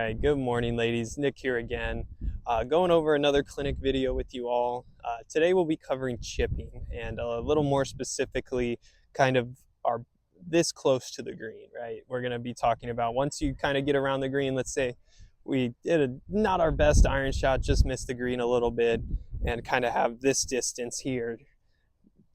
right, good morning, ladies. Nick here again, going over another clinic video with you all. Today we'll be covering chipping and a little more specifically, kind of our this close to the green, right? We're going to be talking about once you kind of get around the green, let's say we did not our best iron shot, just missed the green a little bit, and kind of have this distance here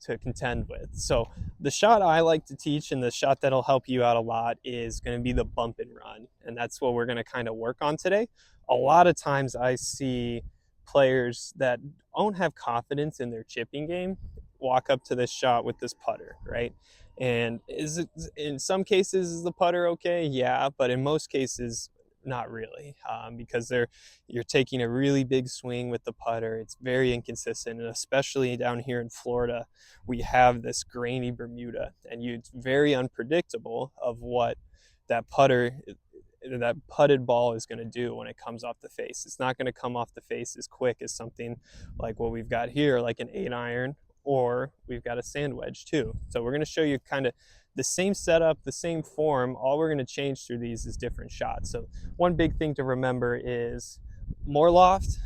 to contend with. So the shot I like to teach and the shot that'll help you out a lot is going to be the bump and run. And that's what we're going to kind of work on today. A lot of times I see players that don't have confidence in their chipping game walk up to this shot with this putter, right? And is it, in some cases, is the putter okay? Yeah, but in most cases, not really, because you're taking a really big swing with the putter. It's very inconsistent, and especially down here in Florida, we have this grainy Bermuda, and it's very unpredictable of what that putted ball is going to do when it comes off the face. It's not going to come off the face as quick as something like what we've got here, like an 8-iron, or we've got a sand wedge too. So we're going to show you kind of the same setup, the same form. All we're going to change through these is different shots. So one big thing to remember is more loft,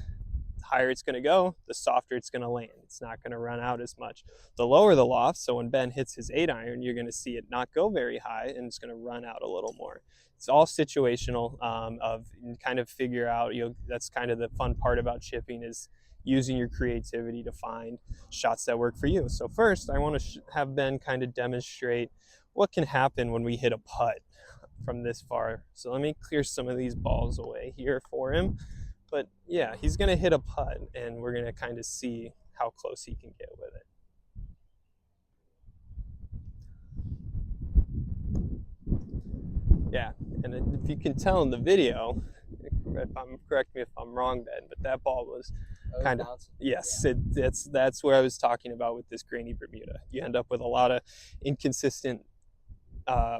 higher it's going to go, the softer it's going to land. It's not going to run out as much. The lower the loft, so when Ben hits his 8-iron, you're going to see it not go very high, and it's going to run out a little more. It's all situational, of kind of figure out, that's kind of the fun part about chipping, is using your creativity to find shots that work for you. So first, I want to have Ben kind of demonstrate what can happen when we hit a putt from this far. So let me clear some of these balls away here for him. But yeah, he's going to hit a putt, and we're going to kind of see how close he can get with it. Yeah, and if you can tell in the video, correct me if I'm wrong, Ben, but that ball was kind of, yes, yeah. That's where I was talking about with this grainy Bermuda. You end up with a lot of inconsistent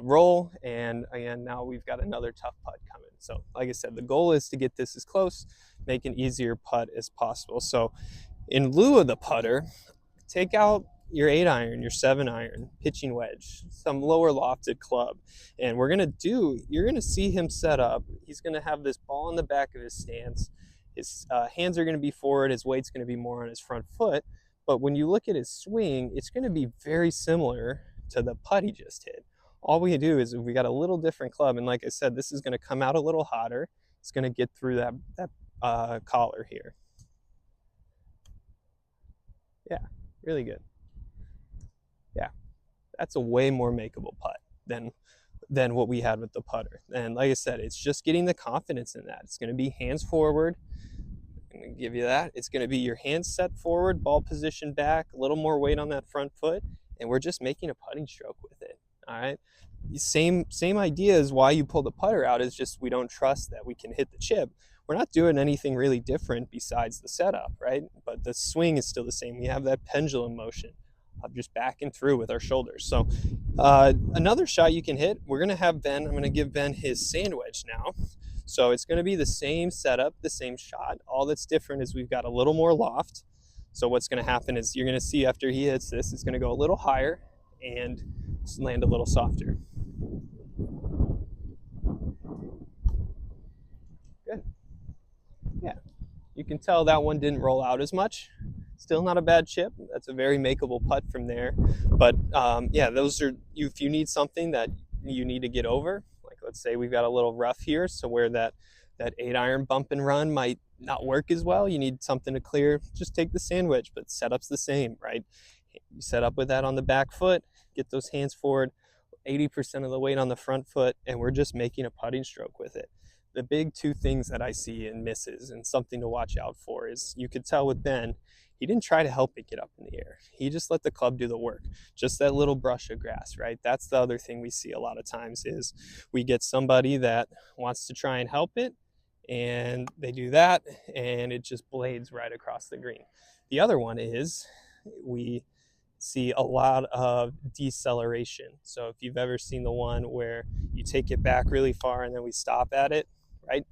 roll, and again, now we've got another tough putt coming. So like I said, the goal is to get this as close, make an easier putt as possible. So in lieu of the putter, take out your 8-iron, your 7-iron, pitching wedge, some lower lofted club. And you're going to see him set up. He's going to have this ball in the back of his stance. His hands are going to be forward. His weight's going to be more on his front foot. But when you look at his swing, it's going to be very similar to the putt he just hit. All we do is we got a little different club. And like I said, this is going to come out a little hotter. It's going to get through that collar here. Yeah, really good. Yeah, that's a way more makeable putt than what we had with the putter. And like I said, it's just getting the confidence in that. It's going to be hands forward. I'm going to give you that. It's going to be your hands set forward, ball position back, a little more weight on that front foot, and we're just making a putting stroke with it. All right. Same idea as why you pull the putter out, is just we don't trust that we can hit the chip. We're not doing anything really different besides the setup, right? But the swing is still the same. We have that pendulum motion of just back and through with our shoulders. So another shot you can hit, I'm going to give Ben his sand wedge now. So it's going to be the same setup, the same shot. All that's different is we've got a little more loft. So what's going to happen is you're going to see after he hits this, it's going to go a little higher and land a little softer. Good. Yeah. You can tell that one didn't roll out as much. Still not a bad chip. That's a very makeable putt from there. But yeah, those are, if you need something that you need to get over, like let's say we've got a little rough here, so where that 8-iron bump and run might not work as well, you need something to clear, just take the sand wedge, but setup's the same, right? You set up with that on the back foot, get those hands forward, 80% of the weight on the front foot, and we're just making a putting stroke with it. The big two things that I see in misses and something to watch out for is, you could tell with Ben, he didn't try to help it get up in the air. He just let the club do the work. Just that little brush of grass, right? That's the other thing we see a lot of times, is we get somebody that wants to try and help it, and they do that, and it just blades right across the green. The other one is we see a lot of deceleration. So if you've ever seen the one where you take it back really far and then we stop at it, right?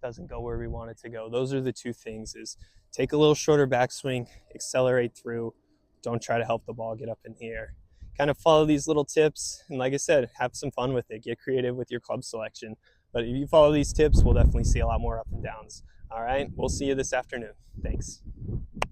Doesn't go where we want it to go. Those are the two things: is take a little shorter backswing, accelerate through, don't try to help the ball get up in the air. Kind of follow these little tips, and like I said, have some fun with it. Get creative with your club selection. But if you follow these tips, we'll definitely see a lot more up and downs. All right, we'll see you this afternoon. Thanks.